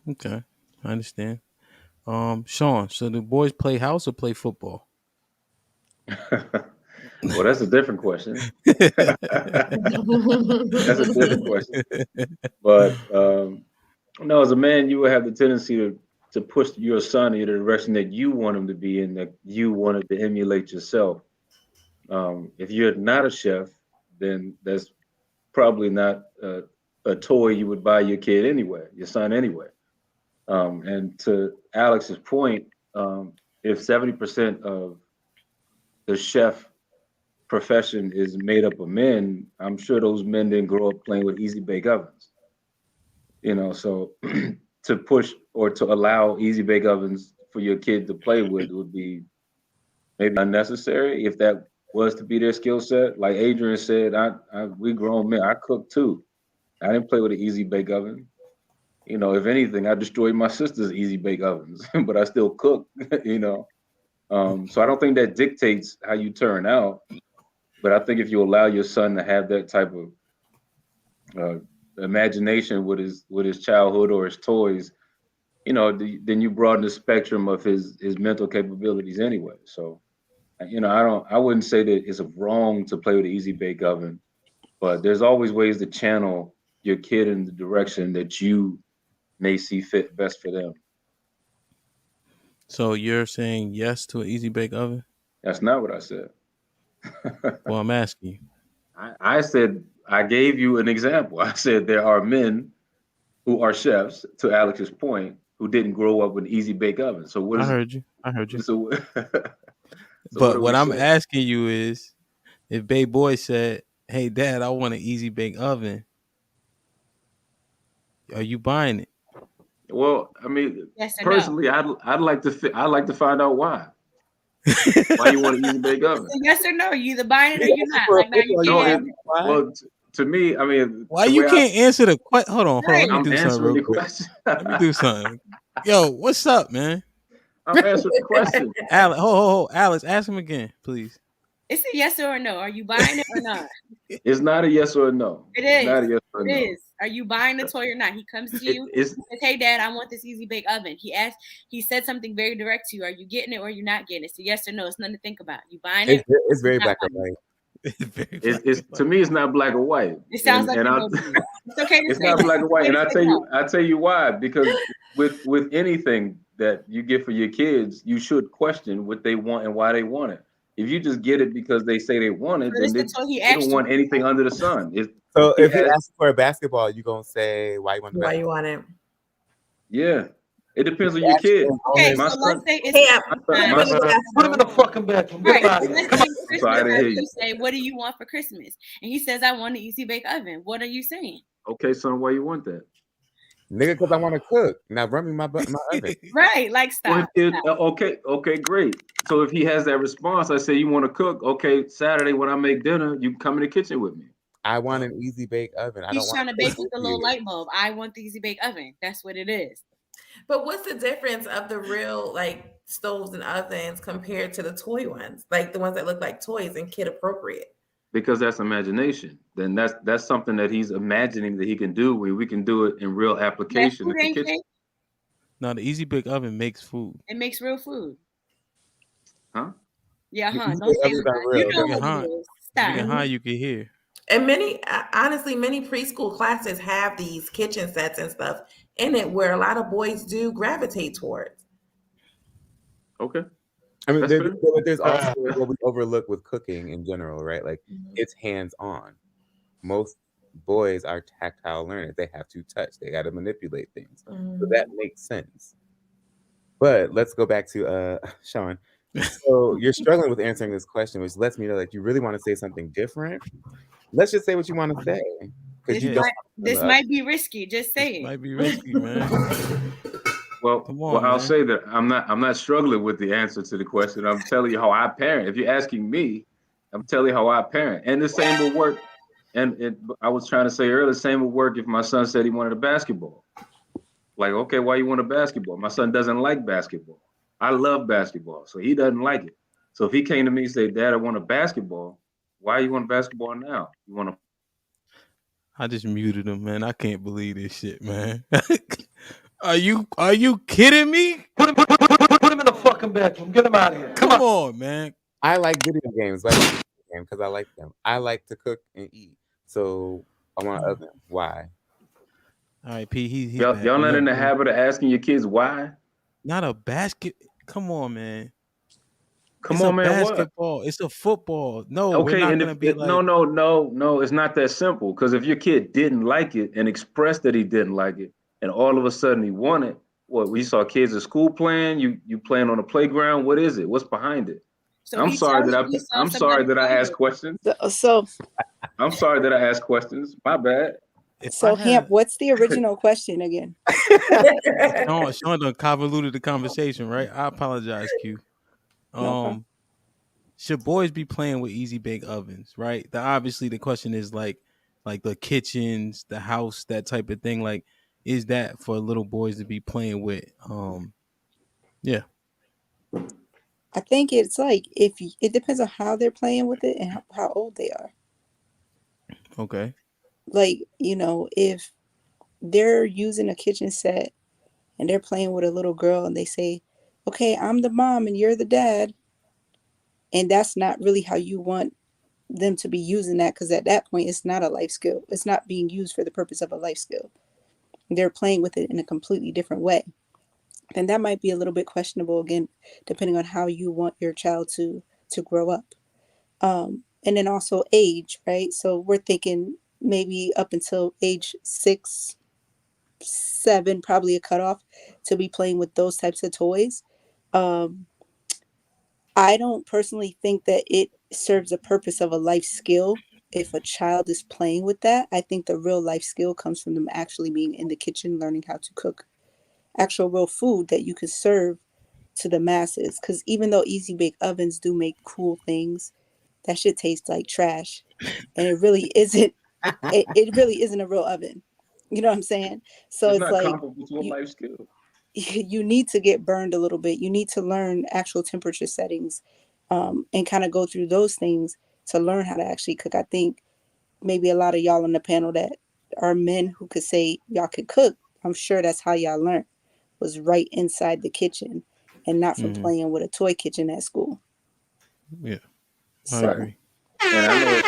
Okay, I understand. Shaun, so the boys play house or play football? Well, that's a different question. That's a different question. But no, as a man, you would have the tendency to push your son in the direction that you want him to be in, that you wanted to emulate yourself. If you're not a chef, then that's probably not a toy you would buy your kid anyway, your son anyway. And to Alex's point, if 70% of the chef profession is made up of men, I'm sure those men didn't grow up playing with easy bake ovens. So to push or to allow easy bake ovens for your kid to play with would be maybe unnecessary if that was to be their skill set. Like Adrian said, we grown men. I cook too. I didn't play with an easy bake oven. If anything, I destroyed my sister's easy bake ovens, but I still cook. So I don't think that dictates how you turn out. But I think if you allow your son to have that type of uh, imagination with his childhood or his toys, then you broaden the spectrum of his mental capabilities anyway. So, I wouldn't say that it's wrong to play with an easy bake oven, but there's always ways to channel your kid in the direction that you may see fit best for them. So you're saying yes to an easy bake oven? That's not what I said. Well, I'm asking you. I said I gave you an example. I said there are men who are chefs, to Alex's point, who didn't grow up with an easy bake oven. So what I is heard you. I heard you. so so what But are we what I'm saying? asking you is, if Babe Boy said, "Hey, Dad, I want an easy bake oven," are you buying it? Well, I mean, Yes or no? personally, I'd like to find out why you want an easy bake It's oven. a yes or no. You either buying it or You you're asking not. for a Like now you football, you No, can't can't have it it. why? well to me, I mean, Why the you way I can't answer the question? Hold on, hold on. Let me Right. I'm do something answering real the quick. question. Let me do something. Yo, what's up, man? I'm answering the question. Alex, ho, Alex, ask him again, please. It's a yes or a no. Are you buying it or not? It's not a yes or a no. It It's is. not a yes or a It no. is. Are you buying the toy or not? He comes to It, you. it's He says, "Hey, Dad, I want this easy bake oven." He said something very direct to you. Are you getting it or are you not getting it? It's a yes or no. It's nothing to think about. You buying it? It's Or you very not black and buying it? white. It's very it's, black it's and to white. me it's not black or white, It sounds and like and a I no to me. It's okay to it's say not no. black and It's white, okay and to say no. I tell you why, because with anything that you get for your kids, you should question what they want and why they want it. If you just get it because they say they want it, But then it's the toy he they don't asked you want anything under the sun. If So he if he asked, asks for a basketball, you gonna say why you want the Why you basketball? want it? yeah, it If depends on he your asks kid. for Okay, only My so let's son, say it's Camp. Christmas Put him time. my in the son, Put him in the classroom. fucking bedroom. Get him Right. out So of here. let's Come say on. it's I'm sorry, I Christmas didn't hear and you. you say, "What do you want for Christmas?" And he says, "I want an easy bake oven." What are you saying? Okay, son, why you want that? nigga because I want to cook. Now run me my oven. Right. Like Well, stop. Stop. okay, great. So if he has that response, I say you want to cook. Okay, Saturday when I make dinner, you can come in the kitchen with me. I want an easy bake oven. I don't He's want trying to to cook bake with with the little you. light bulb. I want the easy bake oven. That's what it is. But what's the difference of the real like stoves and ovens compared to the toy ones? Like the ones that look like toys and kid appropriate. Because that's imagination. Then that's something that he's imagining that he can do. We can do it in real That application food in the ain't kitchen, fake. Now the easy bake oven makes food. It makes real food. huh? Yeah, The huh? easy Don't bake say ovens are huh. You real. If you know get what it high, is. if you get Stop. high, Mhm. you can hear. And honestly, many preschool classes have these kitchen sets and stuff in it where a lot of boys do gravitate towards. Okay, I mean, that's fair. there's also Uh, what we overlook with cooking in general, right? Like Mhm. it's hands on. Most boys are tactile learners. They have to touch. They got to manipulate things. So that Mhm. makes sense. But let's go back to Shaun. So you're struggling with answering this question, which lets me know that you really want to say something different. Let's just say what you want to say because This you Yeah, don't might want to put in this the oven. might be risky. Just this say it. might be risky, man. Well, Come well, on, I'll man. say that I'm not struggling with the answer to the question. I'm telling you how I parent. If you're asking me, I'm telling you how I parent, and the same will work. And I was trying to say earlier, the same would work if my son said he wanted a basketball. Like, okay, why you want a basketball? My son doesn't like basketball. I love basketball, so he doesn't like it. So if he came to me and said, "Dad, I want a basketball," why you want a basketball now? You want I just muted him, man. I can't believe this shit, man. Are you kidding me? Put him in the fucking bedroom. Get him out of here. Come on, man. I like video games. Why do you like video games? Because I like them. I like to cook and eat. So I want an oven. Why? All right, P. He's Y'all, back. y'all We not in gonna the habit of asking your kids why? not a basket. Come on, man. Come It's a on, man. What? basketball. It's a football. No, we're Okay, not and gonna if be no, like. no, it's not that simple. Because if your kid didn't like it and expressed that he didn't like it, and all of a sudden he wanted, what? We saw kids at school playing. You playing on the playground. What is it? What's behind it? So he tells you he saw I'm sorry somebody that I play asked with. questions. So I'm sorry that I asked questions. My bad. If I so Hamp, had what's the original question again? Shaun done convoluted the conversation, right? I apologize, Q. No problem. Should boys be playing with easy bake ovens, right? Obviously the question is like the kitchens, the house, that type of thing. Like, is that for little boys to be playing with? Yeah. I think it's like it depends on how they're playing with it and how old they are. Okay. Like, if they're using a kitchen set and they're playing with a little girl and they say, "Okay, I'm the mom and you're the dad," and that's not really how you want them to be using that, because at that point it's not a life skill. It's not being used for the purpose of a life skill. They're playing with it in a completely different way. And that might be a little bit questionable, again, depending on how you want your child to grow up. And then also age, right? So we're thinking maybe up until age 6, 7, probably a cutoff to be playing with those types of toys. Um, I don't personally think that it serves a purpose of a life skill if a child is playing with that. I think the real life skill comes from them actually being in the kitchen, learning how to cook actual real food that you can serve to the masses. Because even though easy bake ovens do make cool things, that shit tastes like trash, and it really isn't. It really isn't a real oven. You know what I'm saying? So It's it's not like comparable to a you life skill. you need to get burned a little bit. You need to learn actual temperature settings, and kind of go through those things to learn how to actually cook. I think maybe a lot of y'all on the panel that are men who could say y'all could cook. I'm sure that's how y'all learned, was right inside the kitchen and not from Mm-hmm. playing with a toy kitchen at school. Yeah. I So agree. And I know